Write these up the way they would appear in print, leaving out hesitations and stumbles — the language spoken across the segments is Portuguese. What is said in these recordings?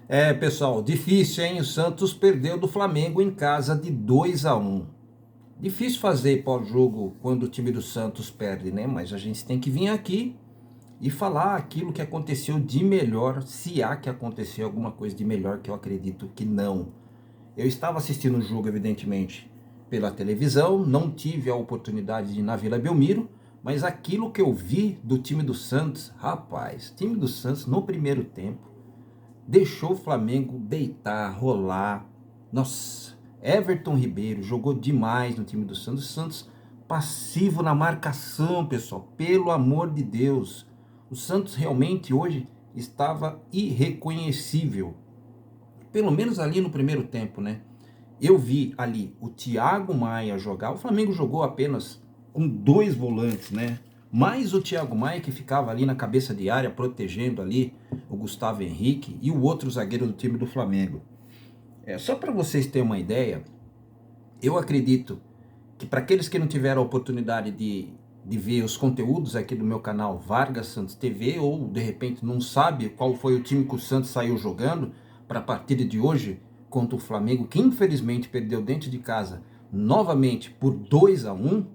É, pessoal, difícil, hein? O Santos perdeu do Flamengo em casa de 2-1. Difícil fazer pós-jogo quando o time do Santos perde, né? Mas a gente tem que vir aqui e falar aquilo que aconteceu de melhor, se há que acontecer alguma coisa de melhor, que eu acredito que não. Eu estava assistindo o jogo, evidentemente, pela televisão, não tive a oportunidade de ir na Vila Belmiro, mas aquilo que eu vi do time do Santos, rapaz, time do Santos no primeiro tempo, deixou o Flamengo deitar, rolar. Nossa, Everton Ribeiro jogou demais no time do Santos. O Santos passivo na marcação, pessoal. Pelo amor de Deus. O Santos realmente hoje estava irreconhecível. Pelo menos ali no primeiro tempo, né? Eu vi ali o Thiago Maia jogar. O Flamengo jogou apenas com dois volantes, né? Mais o Thiago Maia, que ficava ali na cabeça de área, protegendo ali o Gustavo Henrique e o outro zagueiro do time do Flamengo. Só para vocês terem uma ideia, eu acredito que para aqueles que não tiveram a oportunidade de ver os conteúdos aqui do meu canal Vargas Santos TV, ou de repente não sabe qual foi o time que o Santos saiu jogando para a partida de hoje contra o Flamengo, que infelizmente perdeu dentro de casa novamente por 2-1. O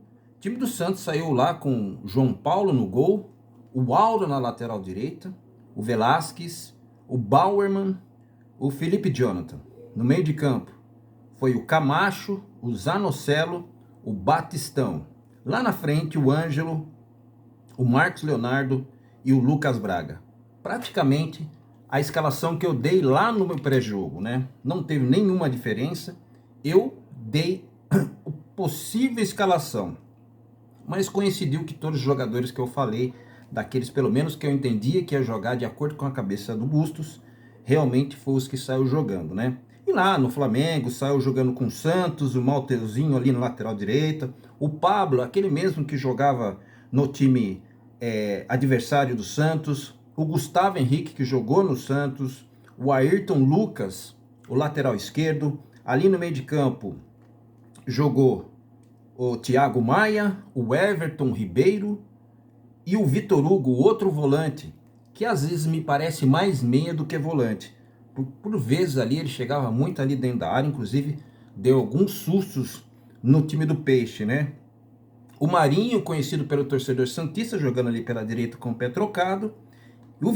time do Santos saiu lá com João Paulo no gol, o Auro na lateral direita, o Velasquez, o Bauerman, o Felipe Jonathan. No meio de campo foi o Camacho, o Zanocelo, o Batistão. Lá na frente o Ângelo, o Marcos Leonardo e o Lucas Braga. Praticamente a escalação que eu dei lá no meu pré-jogo, né? Não teve nenhuma diferença. Eu dei a possível escalação, mas coincidiu que todos os jogadores que eu falei, daqueles pelo menos que eu entendia que ia jogar de acordo com a cabeça do Bustos, realmente foi os que saiu jogando, né? E lá no Flamengo, saiu jogando com o Santos, o Malteuzinho ali na lateral direita, o Pablo, aquele mesmo que jogava no time adversário do Santos, o Gustavo Henrique, que jogou no Santos, o Ayrton Lucas, o lateral esquerdo, ali no meio de campo jogou o Thiago Maia, o Everton Ribeiro e o Vitor Hugo, outro volante, que às vezes me parece mais meia do que volante. Por vezes ali ele chegava muito ali dentro da área, inclusive deu alguns sustos no time do Peixe, né? O Marinho, conhecido pelo torcedor santista, jogando ali pela direita com o pé trocado. E o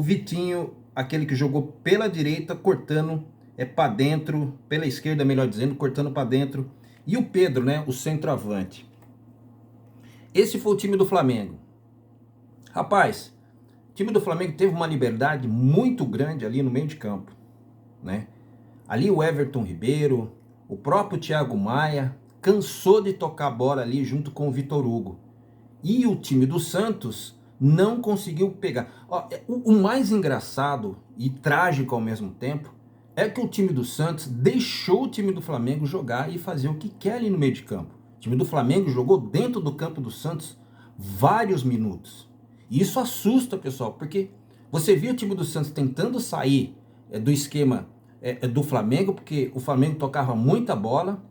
Vitinho, aquele que jogou pela direita, cortando para dentro, pela esquerda, melhor dizendo, cortando para dentro. E o Pedro, né, o centroavante. Esse foi o time do Flamengo. Rapaz, o time do Flamengo teve uma liberdade muito grande ali no meio de campo, né? Ali o Everton Ribeiro, o próprio Thiago Maia, cansou de tocar a bola ali junto com o Vitor Hugo. E o time do Santos não conseguiu pegar. O mais engraçado e trágico ao mesmo tempo é que o time do Santos deixou o time do Flamengo jogar e fazer o que quer ali no meio de campo. O time do Flamengo jogou dentro do campo do Santos vários minutos. E isso assusta, pessoal, porque você viu o time do Santos tentando sair do esquema do Flamengo, porque o Flamengo tocava muita bola,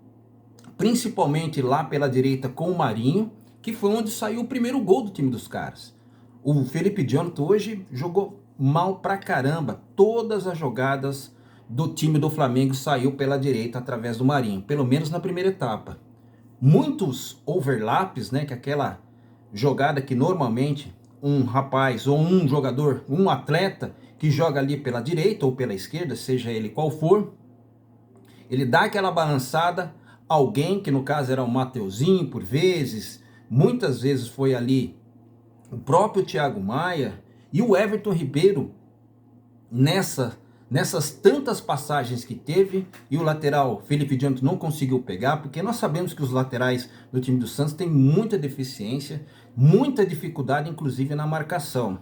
principalmente lá pela direita com o Marinho, que foi onde saiu o primeiro gol do time dos caras. O Felipe Jonathan hoje jogou mal pra caramba. Todas as jogadas do time do Flamengo saiu pela direita através do Marinho, pelo menos na primeira etapa. Muitos overlaps, né, que é aquela jogada que normalmente um rapaz ou um jogador, um atleta que joga ali pela direita ou pela esquerda, seja ele qual for, ele dá aquela balançada, alguém, que no caso era o Mateuzinho por vezes, muitas vezes foi ali o próprio Thiago Maia e o Everton Ribeiro nessas tantas passagens que teve, e o lateral Felipe Jonathan não conseguiu pegar, porque nós sabemos que os laterais do time do Santos têm muita deficiência, muita dificuldade, inclusive na marcação.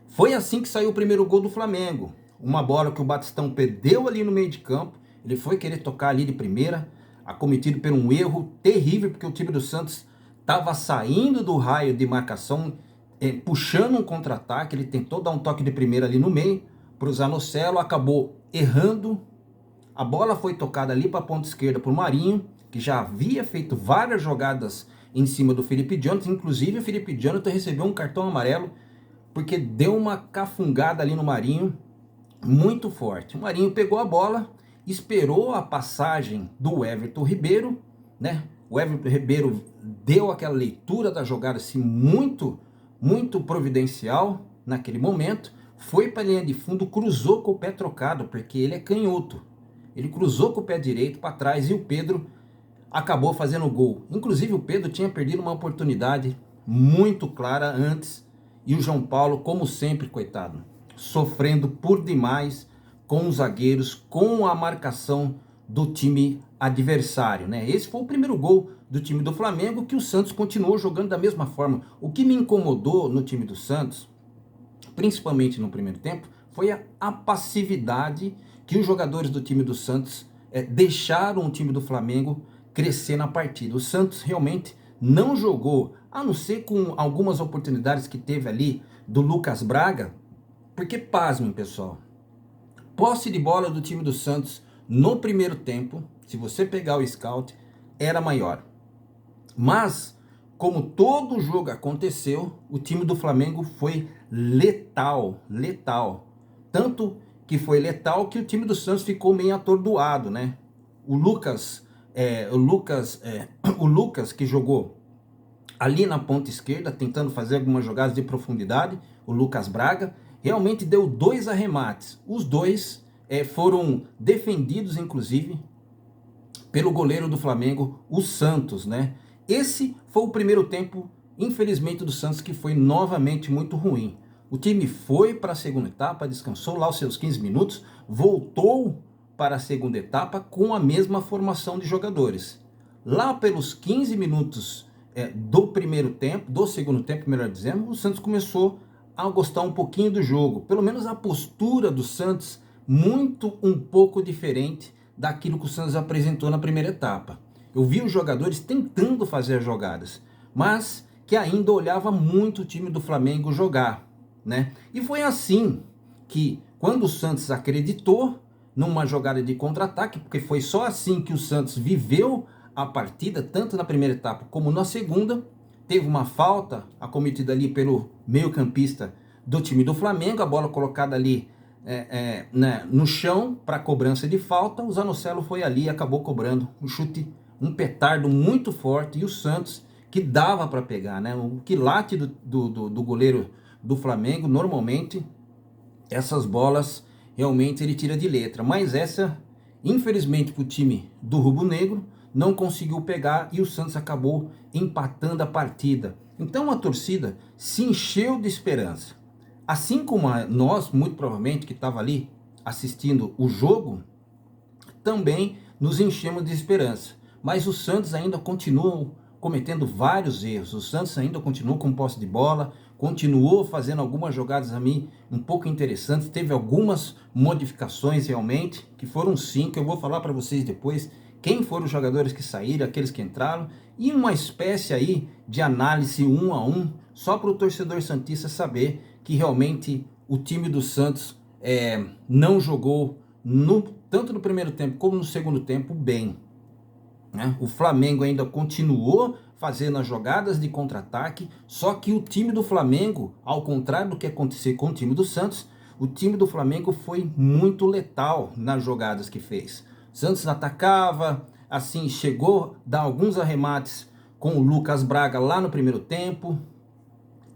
Foi assim que saiu o primeiro gol do Flamengo. Uma bola que o Batistão perdeu ali no meio de campo, ele foi querer tocar ali de primeira, acometido por um erro terrível, porque o time do Santos estava saindo do raio de marcação, puxando um contra-ataque. Ele tentou dar um toque de primeira ali no meio para o Zanocelo, acabou errando. A bola foi tocada ali para a ponta esquerda para o Marinho, que já havia feito várias jogadas em cima do Felipe Jonathan. Inclusive o Felipe Jonathan recebeu um cartão amarelo porque deu uma cafungada ali no Marinho. muito forte. O Marinho pegou a bola, esperou a passagem do Everton Ribeiro, né? O Everton Ribeiro deu aquela leitura da jogada assim muito providencial naquele momento, foi para a linha de fundo, cruzou com o pé trocado, porque ele é canhoto. Ele cruzou com o pé direito para trás e o Pedro acabou fazendo o gol. Inclusive o Pedro tinha perdido uma oportunidade muito clara antes e o João Paulo, como sempre, coitado, sofrendo por demais com os zagueiros, com a marcação do time adversário, né? Esse foi o primeiro gol do time do Flamengo, que o Santos continuou jogando da mesma forma. O que me incomodou no time do Santos, principalmente no primeiro tempo, foi a passividade que os jogadores do time do Santos deixaram o time do Flamengo crescer na partida. O Santos realmente não jogou, a não ser com algumas oportunidades que teve ali do Lucas Braga, porque pasmem, pessoal, posse de bola do time do Santos no primeiro tempo, se você pegar o scout, era maior. Mas, como todo o jogo aconteceu, o time do Flamengo foi letal. Tanto que foi letal que o time do Santos ficou meio atordoado, né? O Lucas que jogou ali na ponta esquerda, tentando fazer algumas jogadas de profundidade, o Lucas Braga, realmente deu 2 arremates. Os dois foram defendidos, inclusive, pelo goleiro do Flamengo, o Santos, né? Esse foi o primeiro tempo, infelizmente, do Santos, que foi novamente muito ruim. O time foi para a segunda etapa, descansou lá os seus 15 minutos, voltou para a segunda etapa com a mesma formação de jogadores. Lá pelos 15 minutos do primeiro tempo, do segundo tempo, melhor dizendo, o Santos começou a gostar um pouquinho do jogo. Pelo menos a postura do Santos, um pouco diferente daquilo que o Santos apresentou na primeira etapa. Eu vi os jogadores tentando fazer as jogadas, mas que ainda olhava muito o time do Flamengo jogar, né? E foi assim que, quando o Santos acreditou numa jogada de contra-ataque, porque foi só assim que o Santos viveu a partida, tanto na primeira etapa como na segunda, teve uma falta acometida ali pelo meio-campista do time do Flamengo, a bola colocada ali no chão para cobrança de falta. O Zanocelo foi ali e acabou cobrando um chute, um petardo muito forte, e o Santos, que dava para pegar, né? O quilate do goleiro do Flamengo, normalmente essas bolas realmente ele tira de letra, mas essa, infelizmente, para o time do Rubro Negro, não conseguiu pegar e o Santos acabou empatando a partida. Então a torcida se encheu de esperança. Assim como nós, muito provavelmente, que estava ali assistindo o jogo, também nos enchemos de esperança. Mas o Santos ainda continua cometendo vários erros. O Santos ainda continua com posse de bola, continuou fazendo algumas jogadas a mim um pouco interessantes, teve algumas modificações realmente, que foram 5, eu vou falar para vocês depois quem foram os jogadores que saíram, aqueles que entraram, e uma espécie aí de análise 1 a 1, só para o torcedor santista saber que realmente o time do Santos não jogou tanto no primeiro tempo como no segundo tempo bem, né? O Flamengo ainda continuou fazendo as jogadas de contra-ataque, só que o time do Flamengo, ao contrário do que aconteceu com o time do Santos, o time do Flamengo foi muito letal nas jogadas que fez. O Santos atacava, assim, chegou a dar alguns arremates com o Lucas Braga lá no primeiro tempo,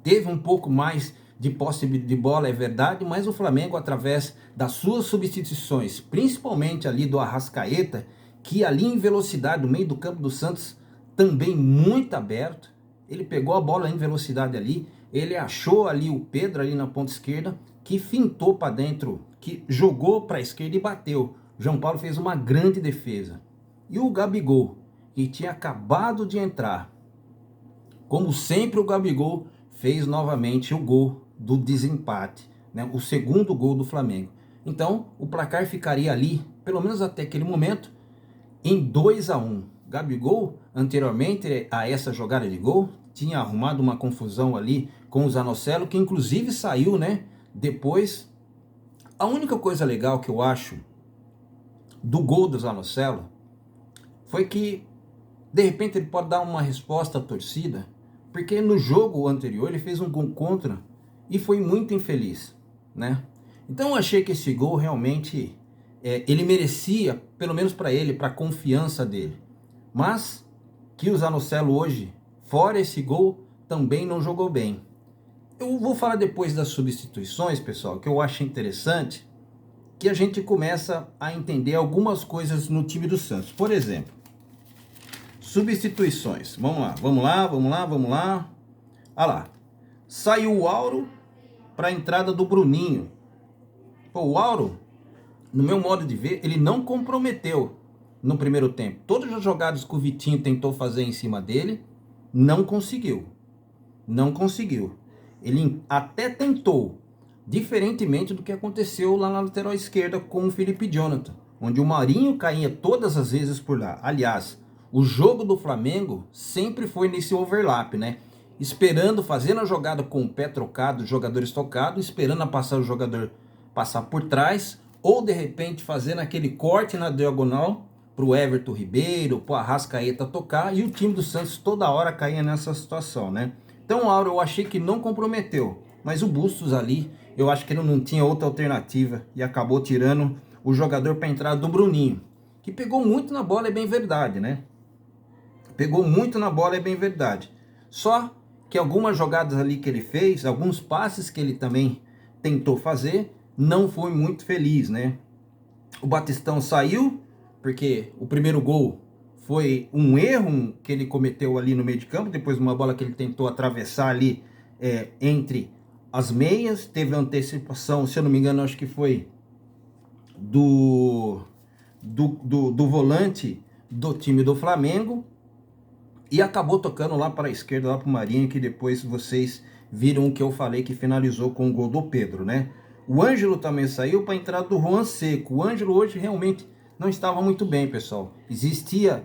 teve um pouco mais de posse de bola, é verdade, mas o Flamengo, através das suas substituições, principalmente ali do Arrascaeta, que ali em velocidade, no meio do campo do Santos, também muito aberto, ele pegou a bola em velocidade ali, ele achou ali o Pedro ali na ponta esquerda, que fintou para dentro, que jogou para a esquerda e bateu. O João Paulo fez uma grande defesa. E o Gabigol, que tinha acabado de entrar, como sempre o Gabigol fez novamente o gol do desempate, né? O segundo gol do Flamengo. Então o placar ficaria ali, pelo menos até aquele momento, em 2 a 1. Gabigol, anteriormente a essa jogada de gol, tinha arrumado uma confusão ali com o Zanocelo, que inclusive saiu, né? Depois, a única coisa legal que eu acho do gol do Zanocelo foi que, de repente, ele pode dar uma resposta à torcida, porque no jogo anterior ele fez um gol contra e foi muito infeliz, né? Então eu achei que esse gol realmente, ele merecia, pelo menos para ele, para a confiança dele. Mas que o Zanocelo hoje, fora esse gol, também não jogou bem. Eu vou falar depois das substituições, pessoal, que eu acho interessante, que a gente começa a entender algumas coisas no time do Santos. Por exemplo, substituições. Vamos lá, vamos lá, vamos lá, vamos lá. Olha lá. Saiu o Auro para a entrada do Bruninho. Pô, o Auro, no meu modo de ver, ele não comprometeu no primeiro tempo. Todas as jogadas que o Vitinho tentou fazer em cima dele, não conseguiu. Não conseguiu. Ele até tentou, diferentemente do que aconteceu lá na lateral esquerda com o Felipe Jonathan, onde o Marinho caía todas as vezes por lá. Aliás, o jogo do Flamengo sempre foi nesse overlap, né? Esperando, fazendo a jogada com o pé trocado, os jogadores tocados, esperando a passar o jogador passar por trás, ou de repente fazendo aquele corte na diagonal para o Everton Ribeiro, para o Arrascaeta tocar, e o time do Santos toda hora caía nessa situação, né? Então o Auro eu achei que não comprometeu, mas o Bustos ali, eu acho que ele não tinha outra alternativa e acabou tirando o jogador para a entrada do Bruninho, que pegou muito na bola, é bem verdade, né? Pegou muito na bola, é bem verdade. Só que algumas jogadas ali que ele fez, alguns passes que ele também tentou fazer, não foi muito feliz, né? O Batistão saiu, porque o primeiro gol foi um erro que ele cometeu ali no meio de campo, depois de uma bola que ele tentou atravessar ali entre as meias, teve antecipação, se eu não me engano, acho que foi do volante do time do Flamengo, e acabou tocando lá para a esquerda, lá para o Marinho, que depois vocês viram o que eu falei, que finalizou com o gol do Pedro, né? O Ângelo também saiu para a entrada do Juan Seco. O Ângelo hoje realmente não estava muito bem, pessoal. Existia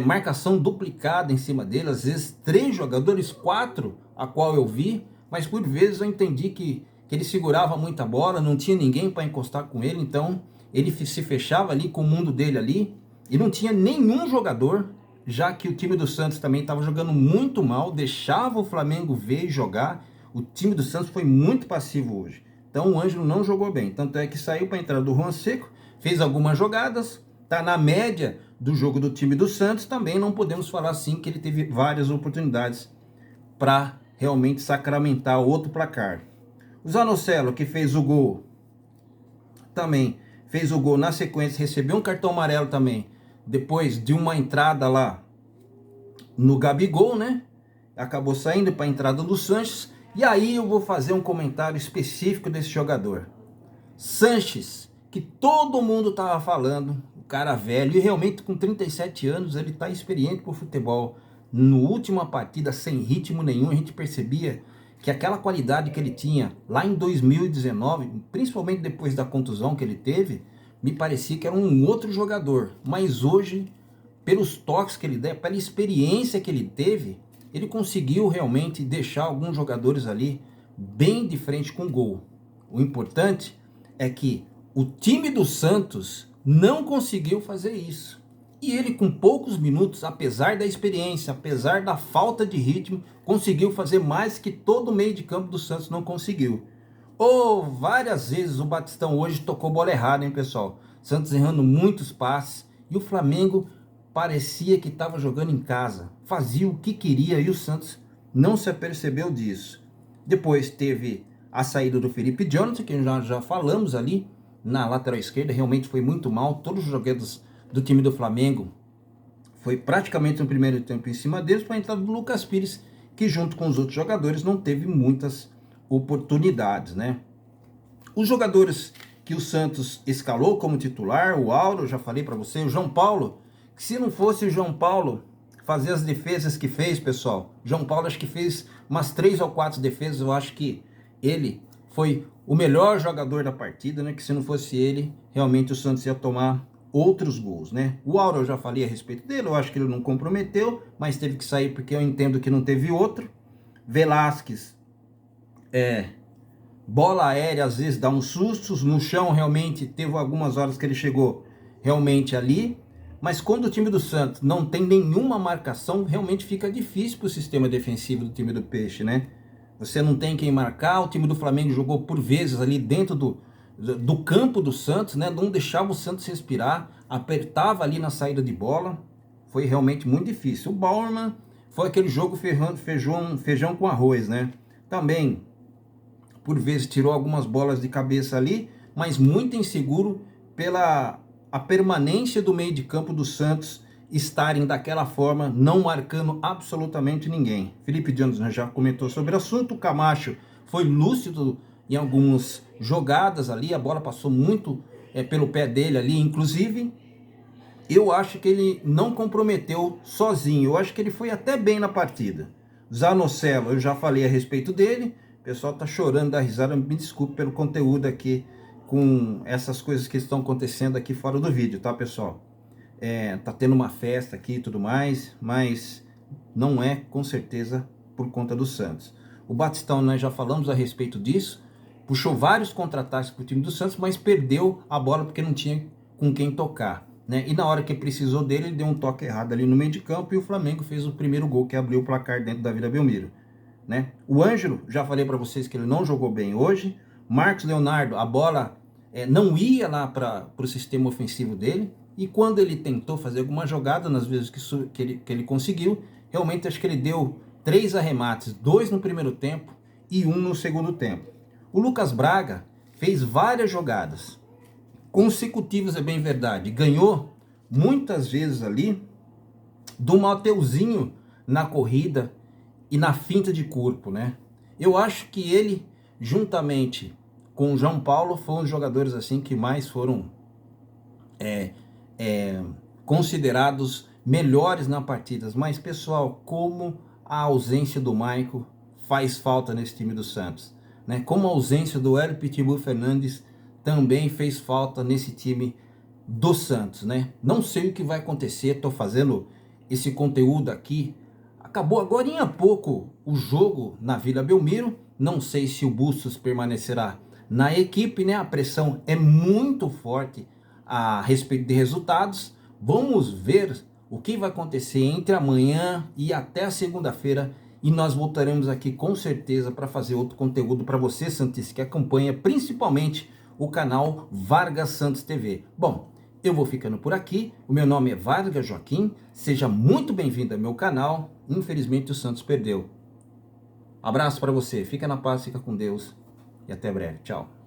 marcação duplicada em cima dele, às vezes 3 jogadores, 4, a qual eu vi, mas por vezes eu entendi que ele segurava muita bola, não tinha ninguém para encostar com ele, então ele se fechava ali com o mundo dele ali, e não tinha nenhum jogador, já que o time do Santos também estava jogando muito mal, deixava o Flamengo ver e jogar. O time do Santos foi muito passivo hoje. Então o Ângelo não jogou bem, tanto é que saiu para a entrada do Juan Seco, fez algumas jogadas, tá na média do jogo do time do Santos, também não podemos falar assim que ele teve várias oportunidades para realmente sacramentar outro placar. O Zanocelo, que fez o gol, também fez o gol na sequência, recebeu um cartão amarelo também, depois de uma entrada lá no Gabigol, né? Acabou saindo para a entrada do Sanches. E aí eu vou fazer um comentário específico desse jogador. Sanches, que todo mundo estava falando, o cara velho, e realmente com 37 anos ele está experiente pro futebol. No última partida, sem ritmo nenhum, a gente percebia que aquela qualidade que ele tinha lá em 2019, principalmente depois da contusão que ele teve, me parecia que era um outro jogador. Mas hoje, pelos toques que ele deu, pela experiência que ele teve, ele conseguiu realmente deixar alguns jogadores ali bem de frente com o gol. O importante é que o time do Santos não conseguiu fazer isso. E ele, com poucos minutos, apesar da experiência, apesar da falta de ritmo, conseguiu fazer mais que todo o meio de campo do Santos não conseguiu. Várias vezes o Batistão hoje tocou bola errada, hein, pessoal? Santos errando muitos passes e o Flamengo parecia que estava jogando em casa, fazia o que queria e o Santos não se apercebeu disso. Depois teve a saída do Felipe Jonathan, que já falamos ali, na lateral esquerda, realmente foi muito mal. Todos os jogadores do time do Flamengo foi praticamente no primeiro tempo em cima deles, para a entrada do Lucas Pires, que junto com os outros jogadores não teve muitas oportunidades, né? Os jogadores que o Santos escalou como titular, o Auro, já falei para você, o João Paulo, que se não fosse o João Paulo fazer as defesas que fez, pessoal, João Paulo acho que fez umas 3 ou 4 defesas, eu acho que ele foi o melhor jogador da partida, né? Que se não fosse ele, realmente o Santos ia tomar outros gols, né? O Auro eu já falei a respeito dele, eu acho que ele não comprometeu, mas teve que sair porque eu entendo que não teve outro. Velasquez, bola aérea às vezes dá uns sustos, no chão realmente teve algumas horas que ele chegou realmente ali, mas quando o time do Santos não tem nenhuma marcação, realmente fica difícil para o sistema defensivo do time do Peixe, né? você não tem quem marcar. O time do Flamengo jogou por vezes ali dentro do campo do Santos, né? Não deixava o Santos respirar, apertava ali na saída de bola. Foi realmente muito difícil. O Bauerman foi aquele jogo feijão com arroz, né? Também, por vezes, tirou algumas bolas de cabeça ali, mas muito inseguro pela a permanência do meio de campo do Santos estarem daquela forma, não marcando absolutamente ninguém. Felipe Jonathan já comentou sobre o assunto. O Camacho foi lúcido em algumas jogadas ali, a bola passou muito pelo pé dele ali, inclusive. Eu acho que ele não comprometeu sozinho, eu acho que ele foi até bem na partida. Zanocelo, eu já falei a respeito dele, o pessoal tá chorando da risada, me desculpe pelo conteúdo aqui, com essas coisas que estão acontecendo aqui fora do vídeo, tá, pessoal? Tá tendo uma festa aqui e tudo mais, mas não é com certeza por conta do Santos. O Batistão, nós já falamos a respeito disso, puxou vários contra-ataques para o time do Santos, mas perdeu a bola porque não tinha com quem tocar, né? E na hora que precisou dele, ele deu um toque errado ali no meio de campo e o Flamengo fez o primeiro gol que abriu o placar dentro da Vila Belmiro, né? O Ângelo, já falei para vocês que ele não jogou bem hoje. Marcos Leonardo, a bola não ia lá para o sistema ofensivo dele, e quando ele tentou fazer alguma jogada, nas vezes que ele conseguiu, realmente acho que ele deu 3 arremates, 2 no primeiro tempo e 1 no segundo tempo. O Lucas Braga fez várias jogadas consecutivas, é bem verdade, ganhou muitas vezes ali do Mateuzinho na corrida e na finta de corpo, né? Eu acho que ele, juntamente com o João Paulo, foram os jogadores assim que mais foram considerados melhores na partida. Mas, pessoal, como a ausência do Maicon faz falta nesse time do Santos, né? Como a ausência do Hélio Pitbull Fernandes também fez falta nesse time do Santos, né? Não sei o que vai acontecer, tô fazendo esse conteúdo aqui. Acabou agora em pouco o jogo na Vila Belmiro. Não sei se o Bustos permanecerá na equipe, né? A pressão é muito forte a respeito de resultados. Vamos ver o que vai acontecer entre amanhã e até a segunda-feira, e nós voltaremos aqui com certeza para fazer outro conteúdo para você, santista, que acompanha principalmente o canal Vargas Santos TV. Bom, eu vou ficando por aqui. O meu nome é Vargas Joaquim. Seja muito bem-vindo ao meu canal. Infelizmente o Santos perdeu. Abraço para você. Fica na paz, fica com Deus e até breve. Tchau.